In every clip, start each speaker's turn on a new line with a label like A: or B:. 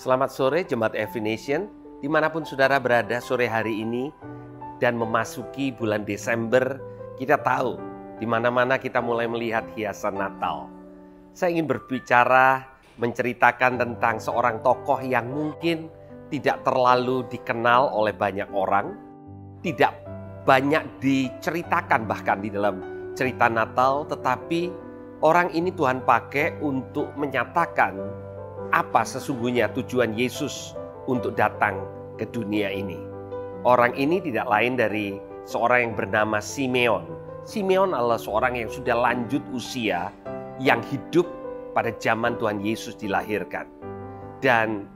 A: Selamat sore Jemaat Every Nation, dimanapun saudara berada sore hari ini dan memasuki bulan Desember, kita tahu di mana-mana kita mulai melihat hiasan Natal. Saya ingin berbicara, menceritakan tentang seorang tokoh yang mungkin tidak terlalu dikenal oleh banyak orang, tidak banyak diceritakan bahkan di dalam cerita Natal, tetapi orang ini Tuhan pakai untuk menyatakan apa sesungguhnya tujuan Yesus untuk datang ke dunia ini. Orang ini tidak lain dari seorang yang bernama Simeon. Simeon adalah seorang yang sudah lanjut usia, yang hidup pada zaman Tuhan Yesus dilahirkan. Dan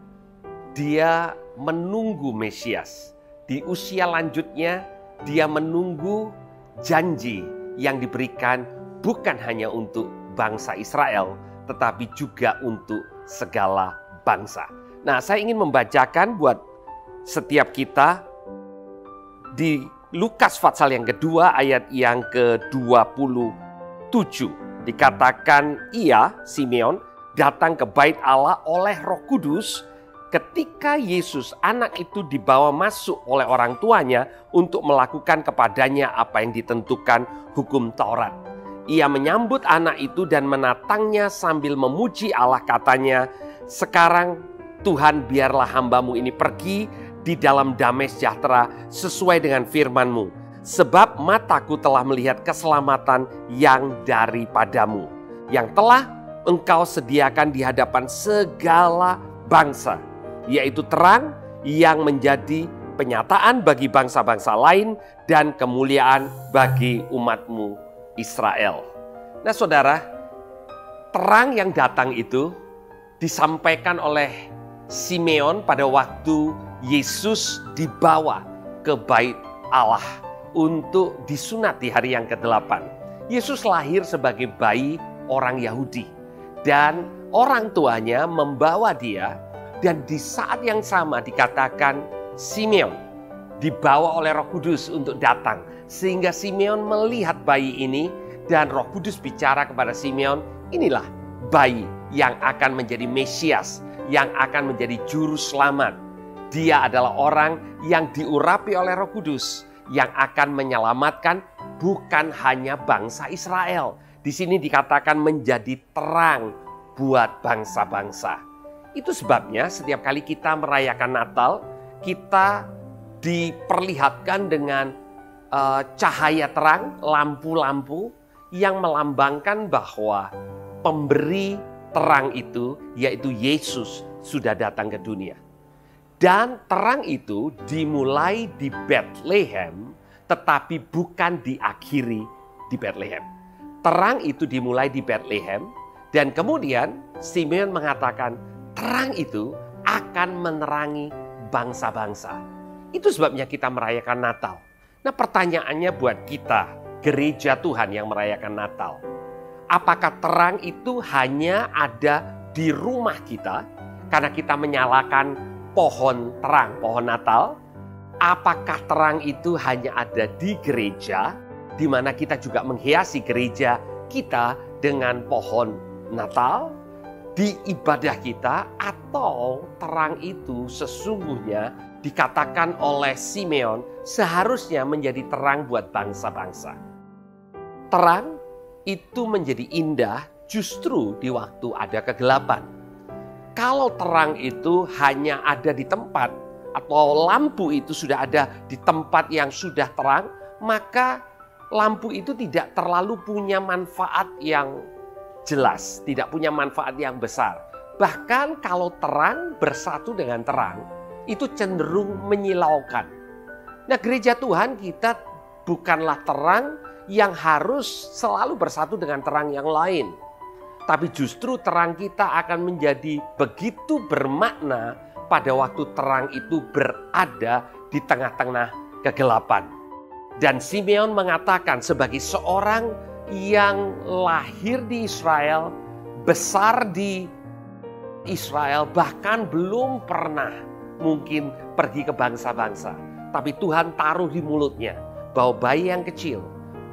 A: dia menunggu Mesias. Di usia lanjutnya, dia menunggu janji yang diberikan bukan hanya untuk bangsa Israel, tetapi juga untuk segala bangsa. Nah, saya ingin membacakan buat setiap kita di Lukas pasal yang kedua ayat yang ke-27. Dikatakan ia, Simeon, datang ke bait Allah oleh Roh Kudus ketika Yesus anak itu dibawa masuk oleh orang tuanya untuk melakukan kepadanya apa yang ditentukan hukum Taurat. Ia menyambut anak itu dan menatangnya sambil memuji Allah, katanya, "Sekarang Tuhan, biarlah hambamu ini pergi di dalam damai sejahtera sesuai dengan firman-Mu. Sebab mataku telah melihat keselamatan yang daripadamu, yang telah Engkau sediakan di hadapan segala bangsa, yaitu terang yang menjadi penyataan bagi bangsa-bangsa lain dan kemuliaan bagi umat-Mu Israel." Nah saudara, terang yang datang itu disampaikan oleh Simeon pada waktu Yesus dibawa ke bait Allah untuk disunat di hari yang ke-8. Yesus lahir sebagai bayi orang Yahudi dan orang tuanya membawa dia, dan di saat yang sama dikatakan Simeon dibawa oleh Roh Kudus untuk datang. Sehingga Simeon melihat bayi ini dan Roh Kudus bicara kepada Simeon, inilah bayi yang akan menjadi Mesias, yang akan menjadi juru selamat. Dia adalah orang yang diurapi oleh Roh Kudus, yang akan menyelamatkan bukan hanya bangsa Israel. Di sini dikatakan menjadi terang buat bangsa-bangsa. Itu sebabnya setiap kali kita merayakan Natal, kita diperlihatkan dengan cahaya terang, lampu-lampu yang melambangkan bahwa pemberi terang itu, yaitu Yesus, sudah datang ke dunia. Dan terang itu dimulai di Bethlehem, tetapi bukan diakhiri di Bethlehem. Terang itu dimulai di Bethlehem, dan kemudian Simeon mengatakan terang itu akan menerangi bangsa-bangsa. Itu sebabnya kita merayakan Natal. Nah, pertanyaannya buat kita, gereja Tuhan yang merayakan Natal, apakah terang itu hanya ada di rumah kita karena kita menyalakan pohon terang, pohon Natal? Apakah terang itu hanya ada di gereja, di mana kita juga menghiasi gereja kita dengan pohon Natal di ibadah kita, atau terang itu sesungguhnya dikatakan oleh Simeon seharusnya menjadi terang buat bangsa-bangsa? Terang itu menjadi indah justru di waktu ada kegelapan. Kalau terang itu hanya ada di tempat, atau lampu itu sudah ada di tempat yang sudah terang, maka lampu itu tidak terlalu punya manfaat yang jelas, tidak punya manfaat yang besar. Bahkan kalau terang bersatu dengan terang, itu cenderung menyilaukan. Nah, gereja Tuhan kita bukanlah terang yang harus selalu bersatu dengan terang yang lain. Tapi justru terang kita akan menjadi begitu bermakna pada waktu terang itu berada di tengah-tengah kegelapan. Dan Simeon mengatakan sebagai seorang yang lahir di Israel, besar di Israel, bahkan belum pernah mungkin pergi ke bangsa-bangsa. Tapi Tuhan taruh di mulutnya bahwa bayi yang kecil,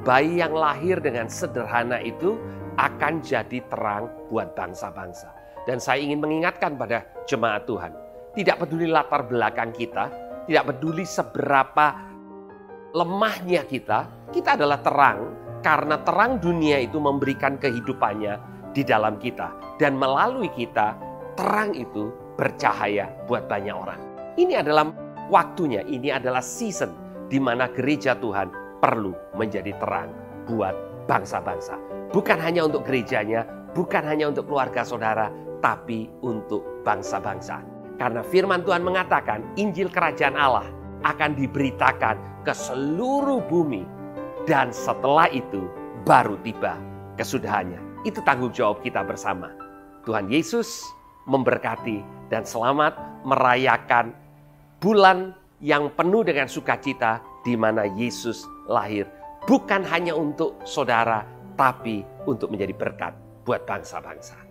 A: bayi yang lahir dengan sederhana itu akan jadi terang buat bangsa-bangsa. Dan saya ingin mengingatkan pada jemaat Tuhan, tidak peduli latar belakang kita, tidak peduli seberapa lemahnya kita adalah terang karena terang dunia itu memberikan kehidupannya di dalam kita. Dan melalui kita, terang itu bercahaya buat banyak orang. Ini adalah waktunya, ini adalah season di mana gereja Tuhan perlu menjadi terang buat bangsa-bangsa. Bukan hanya untuk gerejanya, bukan hanya untuk keluarga saudara, tapi untuk bangsa-bangsa. Karena firman Tuhan mengatakan Injil Kerajaan Allah akan diberitakan ke seluruh bumi. Dan setelah itu baru tiba kesudahannya. Itu tanggung jawab kita bersama. Tuhan Yesus memberkati dan selamat merayakan bulan yang penuh dengan sukacita di mana Yesus lahir. Bukan hanya untuk saudara, tapi untuk menjadi berkat buat bangsa-bangsa.